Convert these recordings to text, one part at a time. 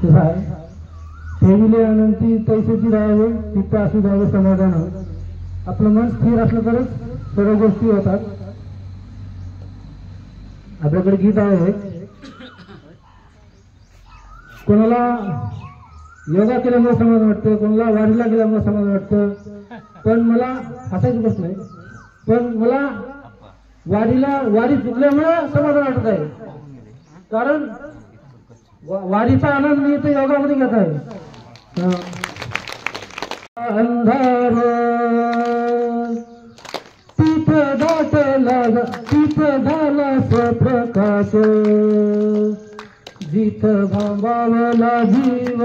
ठेविले अनंती तैसेची राहावे तिथं असू द्यावे समाधान। आपलं मन स्थिर असलं तरच सर्व गोष्टी होतात। आपल्याकडे गीत आहे, कोणाला योगा केल्यामुळे समाधान वाटतं, कोणाला वारीला गेल्यामुळे समाधान वाटतं, पण मला हसायची गोष्ट नाही, पण मला वारी चुकल्यामुळे समाधान वाटत आहे। कारण वारीचा आनंद मी इथे योगामध्ये घेत आहे। अंधार तिथं दाटला, तिथं झाला प्रकाश, जिथं भांबावला जीव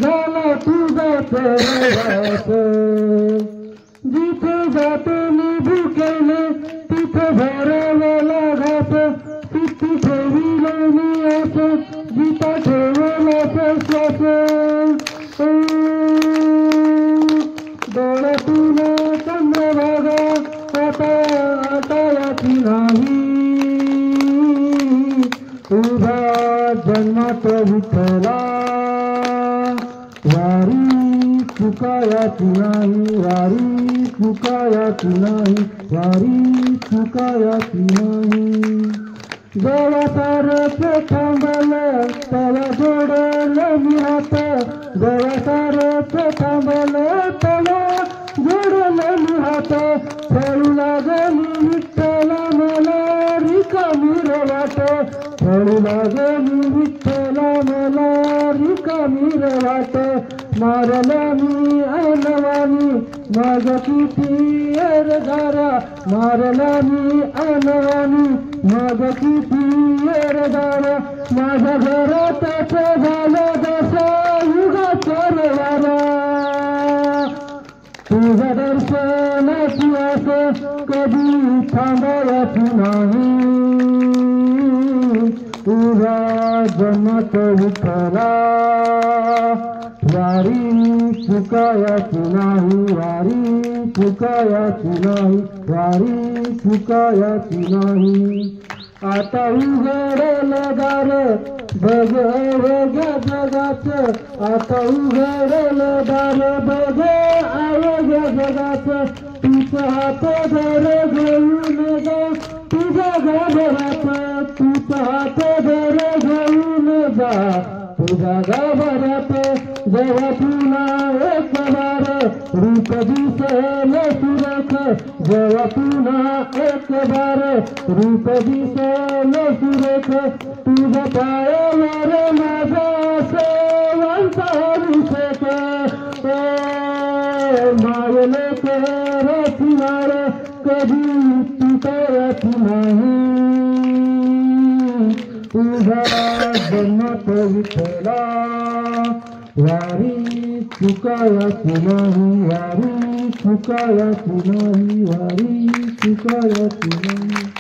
झाला तुझा प्रवास, जिथे जाते मी भुकेले तिथं भरवला घास, तिथे ठेविलं मी आस, जिथं ठेवला श्वास, डोळ्यातून चंद्रभागा आता याची नाही, तुझा जन्मात विठ्ठला वारी चुकायाची नाही, वारी चुकायाची नाही, वारी चुकायाची नाही। जेव्हा सारं थांबलं तेव्हा जोडलं मी हात, जेव्हा सारं थांबलं तेव्हा जोडलं मी हात, खेळू लागली विठ्ठला मला रिकामी वाट, खेळू लागली विठ्ठला मला रिकामी वाट, मारला मी अनवानी माझ किती एरदारा, मारला मी अनवानी माझ किती एरदारा, माझ्या घरात झालं जसा युगाचा वारा, तुझ्या दर्शनाची आस कधी थांबायची नाही, तुझा जन्मात विठ्ठला वारी चुकायाची नाही, वारी चुकायाची नाही, वारी चुकायाची नाही। आता उघडलं दार बघ अवघ्या जगाचं, आता उघडलं दार बघ अवघ्या जगाचं, तुझं हात धर घेऊन जा तुझ्या गाभरात, तुझं हात धर घेऊन जा तुझ्या गाभरात, जेव्हा पुन्हा एक बार रूप दिसेल सुरेख, जेव्हा पुन्हा एक बार रूप दिसेल सुरेख, तुझ्या पायावर माझा सेवांचा अभिषेक, मायले रचणार कधी तुटायची नाही, तुझा जन्मात विठ्ठला वारी चुकायाची नाही, वारी चुकायाची नाही, वारी चुकायाची नाही।